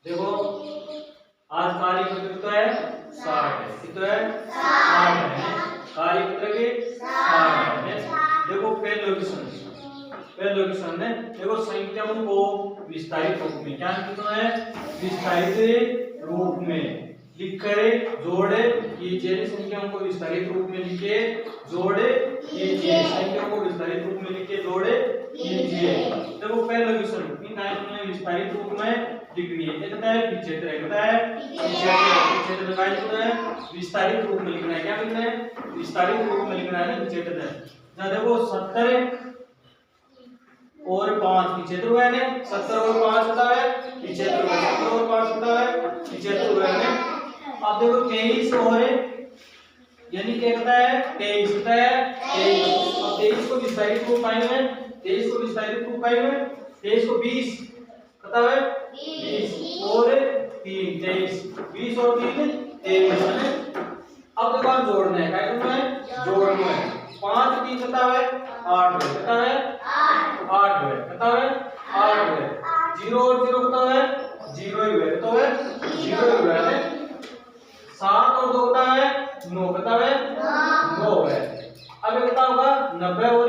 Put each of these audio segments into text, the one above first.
देखो आज कार्यपत्र कितना है 60 है, कितना है 60 है कार्यपत्र के 60 है। देखो पहले क्वेश्चन है, देखो संख्याओं को विस्तारित रूप में क्या कितना है विस्तारित रूप में लिख कर जोड़े कीजिए। संख्याओं को विस्तारित रूप में लिखे जोड़े कीजिए, संख्याओं को विस्तारित रूप में लिखे जोड़े कीजिए। देखो पहला क्वेश्चन इन आयतों में विस्तारित रूप में लिखनी है। कहता है 75 कहता है 75 में काय लिखना है विस्तारित रूप में लिखना है। क्या लिखना है विस्तारित रूप में लिखना है 75। जहां देखो 70 और 5 75 हुआ है, 70 और 5 होता है 75, 70 और 5 होता है 75 हुआ है। अब देखो 23 और यानी क्या कहता है 23 होता है 23। अब 23 को विस्तारित रूप पाएंगे, 23 को विस्तारित रूप पाएंगे, 23 को 20 पता है 20 और 3 23, 20 और 3 23 है। अब देखो हम जोड़ना है, क्या करना है जोड़ना है। 5 3 पता है 8 है, पता है 8 है, पता है 8 है। 0 और 0 पता है 0 ही है, तो है 0 ही है। 7 और 2 पता है 9 पता है 9 है। अब ये कितना होगा 90 और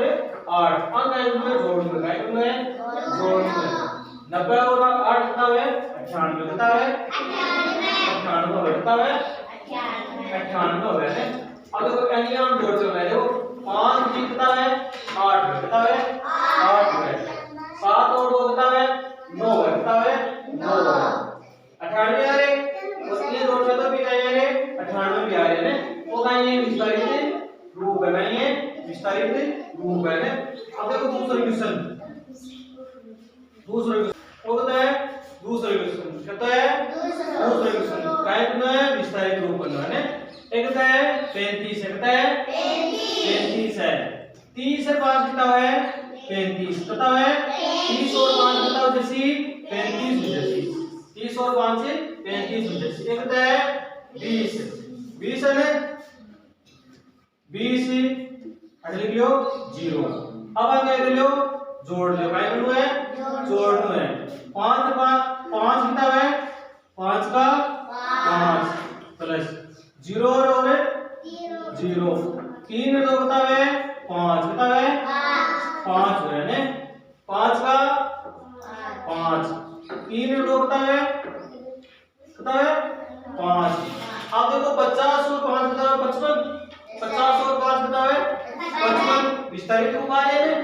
8 अंक है इसमें जोड़ना है, जोड़ना है 90 और 8 कितना है 98 कितना है 98 कितना है 98 है। अब देखो यानी हम जोड़ते हैं, देखो 5 3 कितना है 8 है, कितना है 8 है। 7 और 2 कितना है 9 है, कितना है 9 है। 98 आ रहे और ये जोड़ से तो भी आ रहे 98 भी आ रहे हैं। वो कहीं ये विस्तारित रूप है, नहीं है विस्तारित रूप है। अब देखो दूसरा क्वेश्चन वो कहता है दूसरा क्वेश्चन कहता है दूसरा क्वेश्चन काय करना है विस्तारित रूप करना है। एक कहता है 35 है, कहता है 35 है। 30 से 5 कितना है 35 पता है 30 और 5 बताओ जैसी 35 जैसी 30 और 5 से 35 जैसी। एक कहता है 20 20 है ना 20 लिख लो 0। अब आगे लिख लो जोड़ लो, काय करना है जोड़ना है। 5 5 कितना है 5 का 5 प्लस 0 और 0 3 में 2 कितना है 5 कितना है 5 है ना 5 का 5 3 में 2 कितना है 5। अब देखो 50 और 5 कितना है 55, 50 और 5 कितना है 55 विस्तारित रूप आ रहे हैं।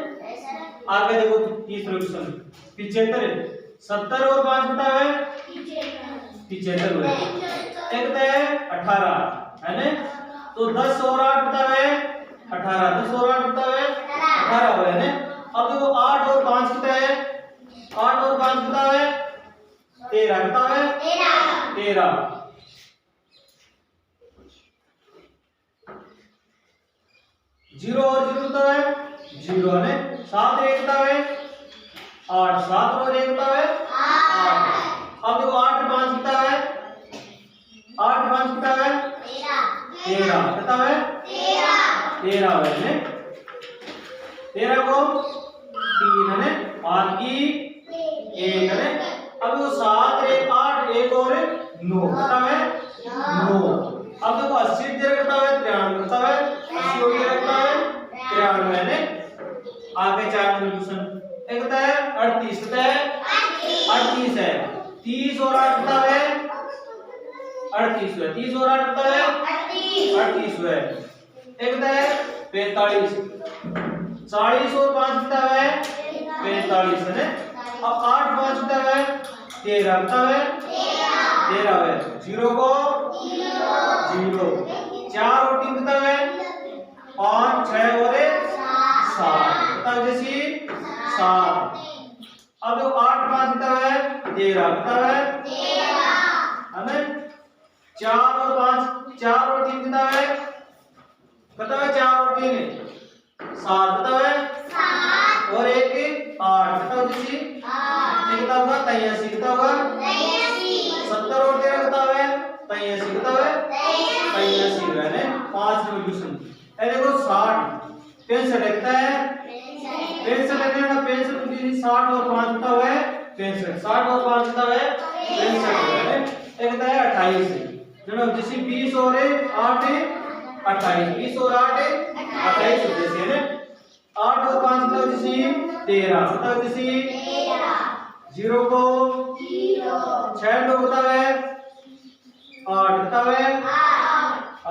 आगे देखो तीसरा क्वेश्चन 75 70 और 5 कितना है 75 हुए। एक है 18 है ना, तो 10 और 8 कितना है 18, 10 और 8 कितना है 18 हुए ना। अब देखो 8 और 5 कितना है 8 और 5 कितना है 13 कितना है 13। 0 और 0 कितना है 0 है। 7 1 कितना है 8, 7 और 1 कितना है 8। अब देखो 8 5 कितना है 8 5 कितना है 13 कितना है 13 है। 13 को 3 है 5 की 1 है। अब देखो 7 1 8 1 और 9 कितना है 9। अब देखो 80 कितना है 93 कितना है 80 और कितना है 93 है। आगे 4 नंबर क्वेश्चन एक होता है 38 होता है 38 है। 30 और 8 होता है 38 है। 30 और 8 होता है 38 है। एक होता है 45 40 और 5 होता है 45 है। अब 8 5 होता है 13 होता है 13 है। 0 को 0 4 और 3 होता है 5 6 और 7 जैसी 7। अब जो 8 5 कितना है 13 कितना है 4 और 5 4 और 3 कितना है 4 और 3 7 कितना है 7 और 1 8 कितना जैसी कितना होगा 83 कितना होगा 70 और 13 कितना है 83 कितना है 83 है। 5 रिवॉल्यूशन है। देखो 60 65 कितना है 65 है ना 65 60 और 5 कितना हुआ है 65 60 और 5 कितना है 65 है। एक कितना है 28 जनाब जैसे 20 और 8 28 20 और 8 28 हो जैसे है 8 और 5 कितना जैसे 13 कितना जैसे 0 को 6 दो कितना है 8 कितना है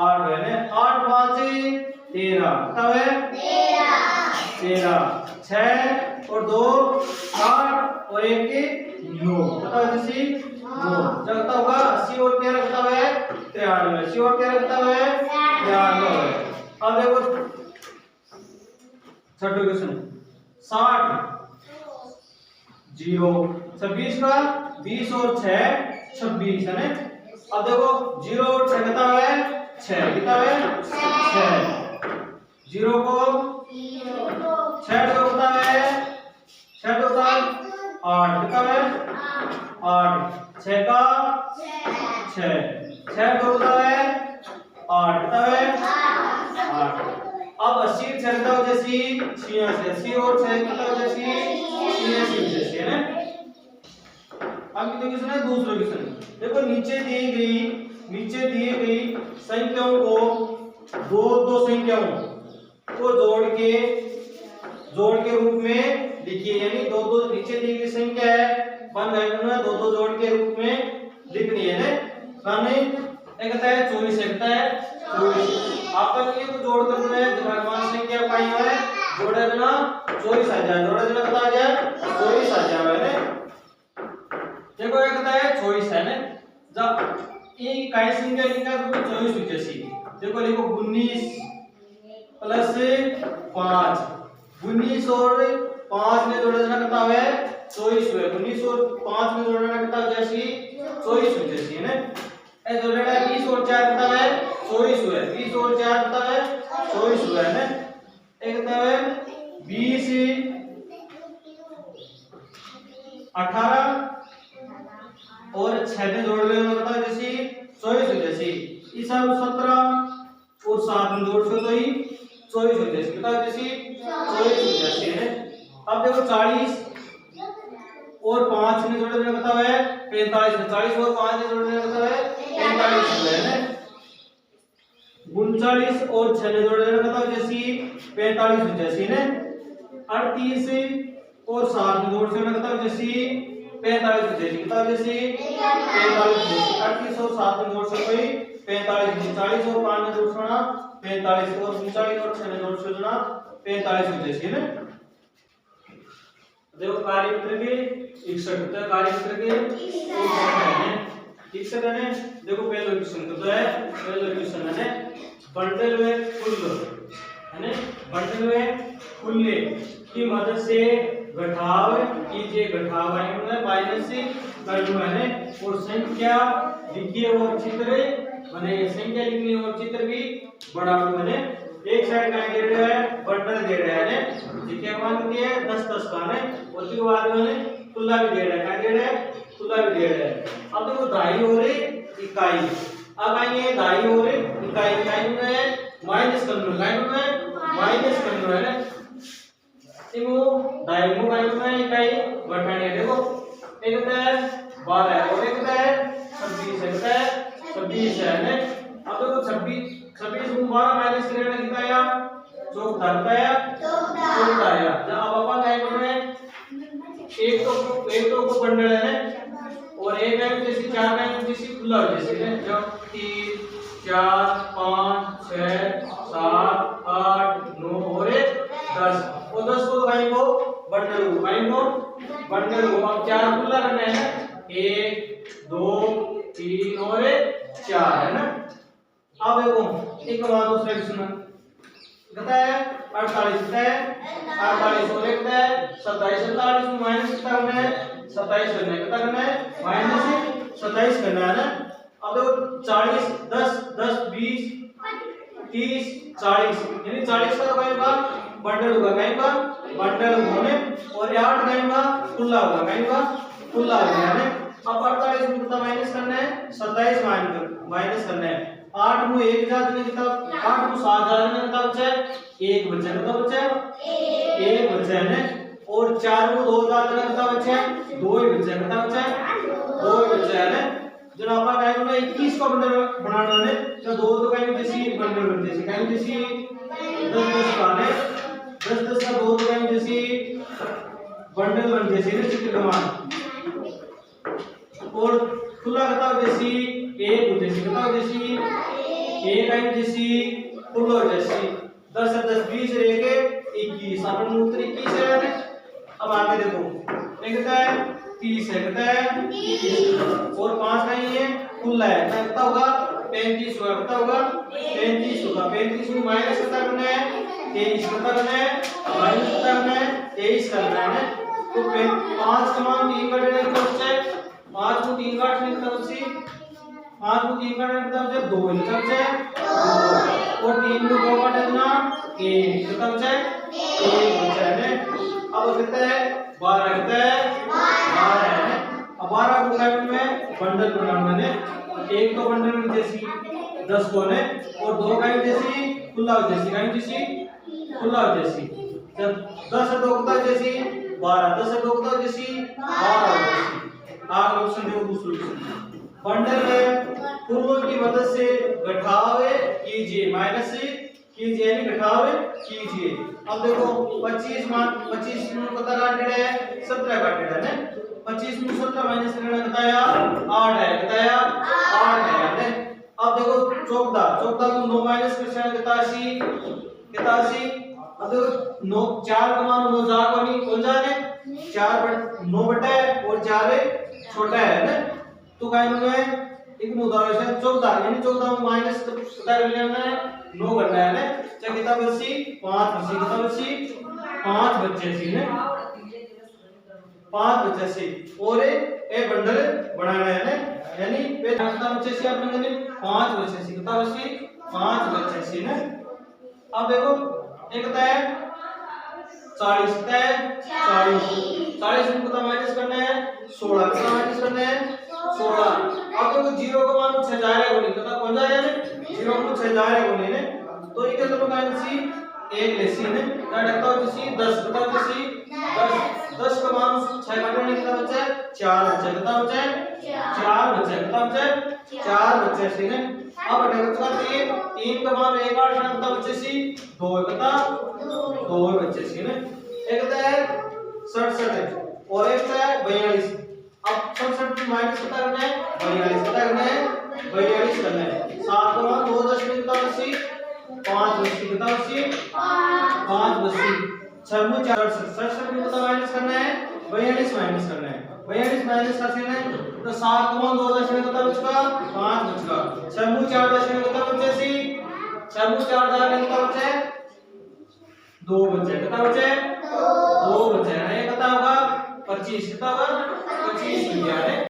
8 है ना 8 5 13 कितना है 13 6 और 2 8 और 1 9 कितना जैसे 9 जब कितना होगा 80 और 13 कितना है 93 80 और 13 कितना है 93 है। अब देखो छठा क्वेश्चन 60 0 26 का 20 और 6 26 है ना। अब देखो 0 और 6 कितना है 6 कितना है 6 0 को 6 तो होता है 6 तो होता है 8 कितना है 8 6 का 6 तो होता है 8 कितना है 8। अब 80 छठा हो जैसी 86 80 और 6 कितना हो जैसी 86 जैसी है ना। अब कितने क्वेश्चन है दूसरा क्वेश्चन देखो नीचे दी गई संख्याओं को दो संख्याओं को जोड़ के रूप में लिखिए यानी दो नीचे दी गई संख्या है 1 है दो जोड़ के रूप में लिखनी है ना। माने एक कहता है 24 है कहता है 24 आपन ये तो जोड़ करना है दिमाग संख्या पाई है जोड़ा देना 24 आ जाए जोड़ा देना कितना आ जाए 24 आ जाए है ना। देखो ये कहता है 24 है ना जब ये काय संख्या लिखा तो 24 जैसी देखो लिखो 19 प्लस 5 19 और 5 में जोड़ा देना कितना है 24 है 19 और 5 में जोड़ा देना कितना जैसी 24 जैसी है ना। ए जोड़ा है 20 और 4 कितना है 24 है 20 और 4 कितना है 24 है ना। एक कितना है 20 18 और 6 में जोड़ लेना कितना जैसी 24 जैसी इस 17 और 7 में जोड़ से तो ही 24 हो जैसी कितना जैसी 24 जैसी है। अब देखो 40 और 5 में जोड़ देना कितना है 45 40 और 5 में जोड़ देना कितना है 45 है ना। 39 और 6 में जोड़ देना कितना जैसी 45 जैसी है ना। 38 और 7 में जोड़ देना कितना जैसी 45 जैसी कितना जैसी 45 जैसी 38 और 7 में जोड़ से कोई 45 40 और 5 में जोड़ देना 45 और 39 और 6 में जोड़ से देना 45 जैसी है ना। देखो कार्यक्षेत्र के 61 कार्यक्षेत्र के 61 है देखो पहला क्वेश्चन तो है पहला क्वेश्चन है बंडल में खुल्ले है ना बंडल में खुल्ले की मदद से घटाव कीजिए घटाव है माइनस करना है और संख्या लिखिए और चित्र बने संख्या लिखनी और चित्र भी बड़ा बने। एक साइड का दे रहा है बंडल दे रहा है ठीक है मान के 10 का है और उसके बाद में तुला भी दे रहा है क्या दे रहा है तुला भी दे रहा है। अब देखो दाई और इकाई अब आएंगे दाई और इकाई में माइनस करना है ना इमो दाई मु में इकाई घटाने देखो एक है 12 और एक है 26 है 26 है ना। अब देखो 26 को 12 माइनस करना कितना आया 14 आया जब अब अपन काय कर रहे हैं एक तो को बंडल है और एक है जैसे 4 है जैसे खुला जैसे है जब 3 4 5 6 7 8 9 और 10 और 10 को भाई को बंडल को अब 4 खुला करना है 1 2 3 और 4 है ना। अब देखो एक बात दूसरा क्वेश्चन कहता है 48 है 48 और एक है 27 47 में माइनस कितना करना है 27 करना है कितना करना है माइनस 27 करना है ना। अब देखो 40 10 10 20 30 40 यानी 40 का कहीं का बंडल होगा कहीं का बंडल होने और 8 कहीं का खुला होगा कहीं का खुला होगा है। अब 48 में कितना माइनस करना है 27 माइनस करना है 8 में 1 जात में कितना 8 में 7 जात में कितना बचा है 1 बचा कितना बचा है 1 बचा है ना। और 4 को 2 दाल कितना बचे हैं 2 ही बचे हैं कितना बचे हैं 2 ही बचे हैं ना जो आपा कहेंगे ना 21 का बंडल बनाना है तो 2 तो कहेंगे जैसी बंडल बन जैसी कहेंगे जैसी 10 10 का है 10 10 का 2 तो कहेंगे जैसी बंडल बन जैसी ना चित्र कमान और खुला कितना जैसी एक जैसी कितना जैसी एक है जैसी खुला जैसी 10 से 10 20 रह के 21 अपन उत्तर 21 है ना अब आगे देखो ये कितना है 30 है कितना है 30 और 5 का ये खुला है कितना होगा 35 होगा कितना होगा 35 होगा 35 में माइनस कितना करना है 23 कितना करना है माइनस कितना करना है 23 करना है तो 5 का मान 3 का डेटा कितना बचा है 5 को 3 काटने कितना बची 5 को 3 काटने कितना बचा 2 कितना बचा है और 3 को 2 काटने कितना 1 कितना बचा है 1 बचा है अब कितना है 12 कितना है 12 है अब 12 को कैपिटल में बंडल बनाना है एक तो बंडल में जैसी 10 को है और 2 का जैसी खुला जैसी का जैसी खुला जैसी जब 10 से 2 कितना जैसी 12 10 से 2 कितना जैसी 12 जैसी आगे ऑप्शन देखो दूसरा बंडल में पूर्व की मदद से घटावे कीजिए माइनस से कीजिए यानी घटावे कीजिए अब देखो 25 मान 25 में कितना काटेड़ा है 17 काटेड़ा है 25 में 17 माइनस करना कितना आया 8 है कितना आया 8 है अब देखो 14 को 9 माइनस करना कितना 80 अब देखो 9 4 का मान 9 जा को नहीं कौन जा है 4 9 बटा है और 4 छोटा है ना तो काय में एक उदाहरण है 14 यानी 14 में माइनस कितना लेना है 9 करना है ना चाहे कितना बची 5 बची कितना बची 5 बचे सी ने 5 बचे सी और ए बंडल बनाना है ना यानी पे कितना बचे सी आपने ने 5 बचे सी कितना बची 5 बचे सी ने अब देखो एक कितना है 40 कितना है 40 में कितना माइनस करना है 16 कितना माइनस करना है 16 अब देखो 0 का मान 6 जा रहा है बोली कितना कौन जा रहा है 0 को 6 जा रहा है बोली ने तो ये कितना का सी 1 लेसी ने क्या रखता हो सी 10 कितना बचा सी 10 का मान 6 काटने कितना बचा है 4 बचा कितना बचा है 4 बचा कितना बचा है 4 बचा सी ने अब बचा 3 का मान 1 8 कितना बचा सी 2 कितना 2 बचे सी ने एक होता है 67 और एक है 42 अब 67 माइनस कितना करना है 42 कितना करना है 42 करना है 7 का मान 2 दशमलव कितना बची 5 बची कितना बची 5 बची 6 में 4 67 में कितना माइनस करना है 42 माइनस करना है 42 माइनस करना है तो 7 का मान 2 दशमलव कितना बचेगा 5 बचेगा 6 में 4 दशमलव कितना बचे 6 में 4 दशमलव कितना बचे 2 बचे कितना बचे 2 बचे है कितना होगा 25 कितना होगा 25 हो गया है।